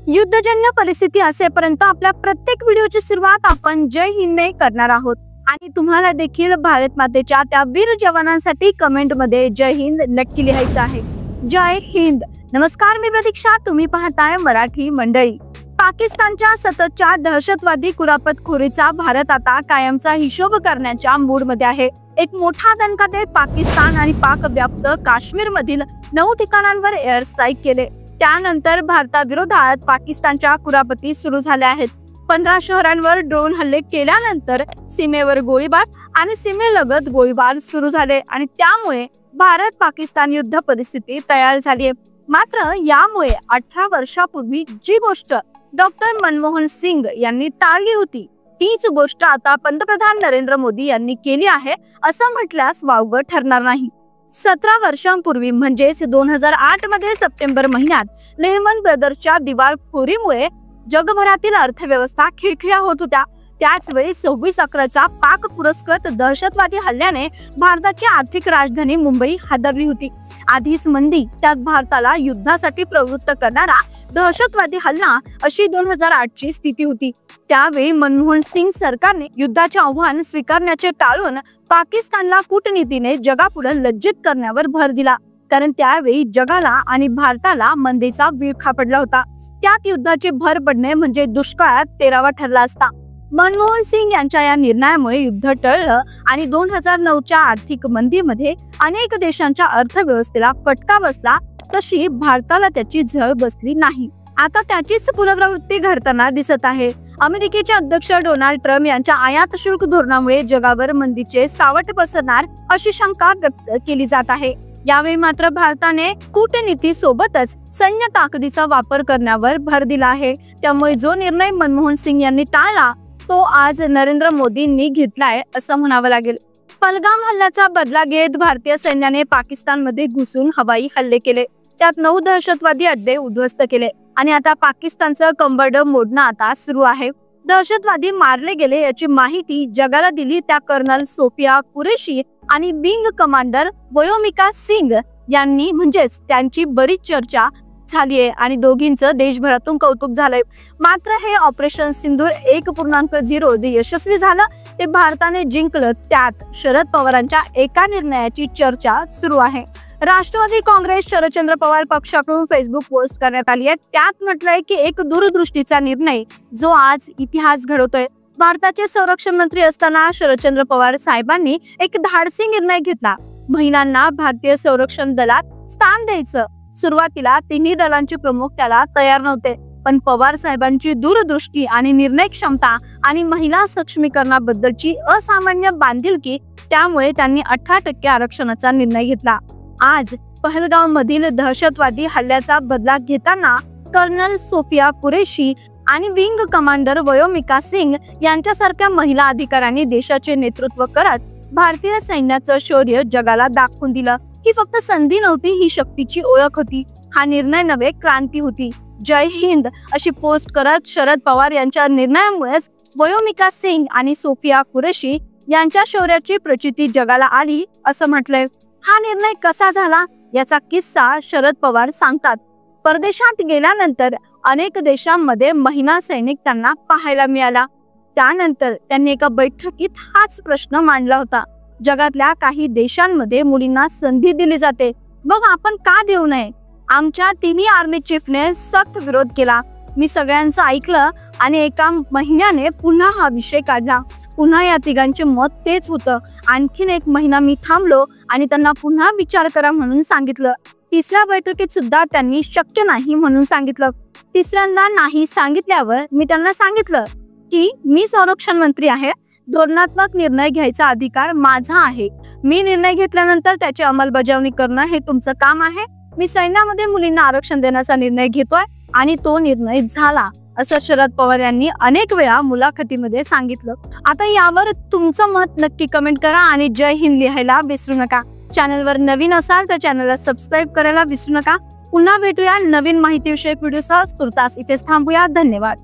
युद्धजन्य परिस्थिती असेपर्यंत आपल्या प्रत्येक व्हिडिओची सुरुवात आपण जय हिंदने करणार आहोत आणि तुम्हाला देखील भारत मातेच्या त्या वीर जवानांसाठी कमेंट मध्ये जय हिंद नक्की लिहायचं आहे। जय हिंद। नमस्कार, मी प्रतीक्षा, तुम्ही पाहताय मराठी मंडळी। पाकिस्तानच्या सततच्या दहशतवादी कुरापतखोरीचा भारत आता कायमचा हिशोब करण्याच्या मूड मध्ये आहे। एक मोठा दणका देत पाकिस्तान आणि पाक व्याप्त काश्मीर मधील 9 ठिकाणांवर एअर स्ट्राईक केले। त्यानंतर भारताविरोधात पाकिस्तानच्या कुरापती सुरू झाल्या आहेत। 15 शहरांवर ड्रोन हल्ले केल्यानंतर सीमेवर गोळीबार आणि सीमेलगत गोळीबार सुरू झाले आणि त्यामुळे भारत पाकिस्तान युद्ध परिस्थिती तयार झाली आहे। मात्र यामुळे 18 वर्षापूर्वी जी गोष्ट डॉक्टर मनमोहन सिंग यांनी टाळली होती तीच गोष्ट आता पंतप्रधान नरेंद्र मोदी यांनी केली आहे असं म्हटल्यास वावगं ठरणार नाही। 17 वर्षांपूर्वी म्हणजेच 2008 मध्ये सप्टेंबर महिन्यात लेहमन ब्रदर्सच्या दिवाळखोरीमुळे जगभरातील अर्थव्यवस्था खिळखिळ्या होत होत्या। त्याच वेळी 26/11च्या पाक पुरस्कृत दहशतवादी हल्ल्याने भारताची आर्थिक राजधानी मुंबई हादरली होती। आधीच मंदी, त्यात भारताला युद्धासाठी प्रवृत्त करणारा दहशतवादी हल्ला, अशी 2008ची स्थिती होती। त्यावेळी मनमोहन सिंग सरकारने युद्धाचे आव्हान स्वीकारण्याचे टाळून पाकिस्तानला कूटनीतीने जगापुढे लज्जित करण्यावर भर दिला, कारण त्यावेळी जगाला आणि भारताला मंदीचा विळखा पडला होता। त्यात युद्धाची भर पडणे म्हणजे दुष्काळात तेरावा ठरला असता। मनमोहन सिंग यांच्या या निर्णयामुळे युद्ध टळलं आणि 2009च्या आर्थिक मंदीमध्ये अनेक देशांच्या अर्थव्यवस्थेला फटका बसला, तशी भारताला त्याची झळ बसली नाही। आता त्याचीच पुनरावृत्ती घडताना दिसत आहे। अमेरिकेचे अध्यक्ष डोनाल्ड ट्रम्प यांच्या आयात शुल्क धोरणामुळे जगावर मंदीचे सावट पसरणार अशी शंका व्यक्त केली जात आहे। यावेळी मात्र भारताने कूटनीती सोबतच सैन्य ताकदीचा वापर करण्यावर भर दिला आहे। त्यामुळे जो निर्णय मनमोहन सिंग यांनी टाळला तो आज नरेंद्र मोदींनी घेतलाय असं म्हणावं लागेल। पहलगाम हल्ल्याचा बदला घेत भारतीय सैन्याने पाकिस्तानमध्ये घुसून हवाई हल्ले केले, त्यात 9 दहशतवादी अड्डे उद्ध्वस्त केले आणि आता पाकिस्तानचं कंबरड मोडणं आता सुरू आहे। दहशतवादी मारले गेले याची माहिती जगाला दिली त्या कर्नल सोफिया कुरेशी आणि विंग कमांडर वयोमिका सिंग यांनी, म्हणजेच त्यांची बरीच चर्चा झाली आहे आणि दोघींचं देशभरातून कौतुक झालंय। मात्र हे ऑपरेशन सिंदूर 1.0 जे यशस्वी झालं ते भारताने जिंकलं, त्यात शरद पवारांच्या एका निर्णयाची चर्चा सुरू आहे। राष्ट्रवादी काँग्रेस शरदचंद्र पवार पक्षाकडून फेसबुक पोस्ट करण्यात आली आहे। त्यात म्हटलंय की एक दूरदृष्टीचा निर्णय जो आज इतिहास घडवतोय। भारताचे संरक्षण मंत्री असताना शरदचंद्र पवार साहेबांनी एक धाडसी निर्णय घेतला, महिलांना भारतीय संरक्षण दलात स्थान द्यायचं। सुरुवातीला तिन्ही दलांचे प्रमुख त्याला तयार नव्हते, पण पवार साहेबांची दूरदृष्टी आणि निर्णय क्षमता आणि महिला सक्षमीकरणाबद्दलची असामान्य बांधिलकी, त्यामुळे त्यांनी 18% आरक्षणाचा निर्णय घेतला। आज पहलगाम मधील दहशतवादी हल्ल्याचा बदला घेताना कर्नल सोफिया कुरेशी आणि विंग कमांडर वयोमिका सिंग यांच्यासारख्या महिला अधिकाऱ्यांनी देशाचे नेतृत्व करत भारतीय सैन्याचं शौर्य जगाला दाखवून दिलं। ही फक्त संधी नव्हती, ही शक्तीची ओळख होती। हा निर्णय नव्हे, क्रांती होती। जय हिंद अशी पोस्ट करत शरद पवार यांच्या निर्णयामुळेच वयोमिका सिंग आणि सोफिया कुरेशी यांच्या शौर्याची प्रचिती जगाला आली असं म्हटलंय। हा निर्णय कसा झाला याचा किस्सा शरद पवार सांगतात। परदेशात गेल्यानंतर अनेक देशांमध्ये महिला सैनिक त्यांना पाहायला मिळाला। त्यानंतर त्यांनी एका बैठकीत हाच प्रश्न मांडला होता, जगातल्या काही देशांमध्ये मुलींना संधी दिली जाते, मग आपण का देऊ नये? आमच्या तिन्ही आर्मी चीफने सक्त विरोध केला। मी सगळ्यांचं ऐकलं आणि एका महिन्याने पुन्हा हा विषय काढला। पुन्हा या तिघांचे मत तेच होतं। आणखीन एक महिना मी थांबलो आणि त्यांना पुन्हा विचार करा म्हणून सांगितलं। तिसऱ्या बैठकीत सुद्धा त्यांनी शक्य नाही म्हणून सांगितलं। तिसऱ्यांदा नाही सांगितल्यावर मी त्यांना सांगितलं की मी संरक्षण मंत्री आहे, धोरणात्मक निर्णय घ्यायचा अधिकार माझा आहे। मी निर्णय घेतल्यानंतर त्याची अंमलबजावणी करणं हे तुमचं काम आहे। मी सैन्यामध्ये मुलींना आरक्षण देण्याचा निर्णय घेतोय आणि तो निर्णय झाला, असं शरद पवार यांनी अनेक वेळा मुलाखतीमध्ये सांगितलं। आता यावर तुमचं मत नक्की कमेंट करा आणि जय हिंद लिहायला विसरू नका। चॅनलवर नवीन असाल तर चॅनलला सबस्क्राईब करायला विसरू नका। पुन्हा भेटूया नवीन माहितीविषयक व्हिडिओसह। तुर्तास इथेच थांबूया। धन्यवाद।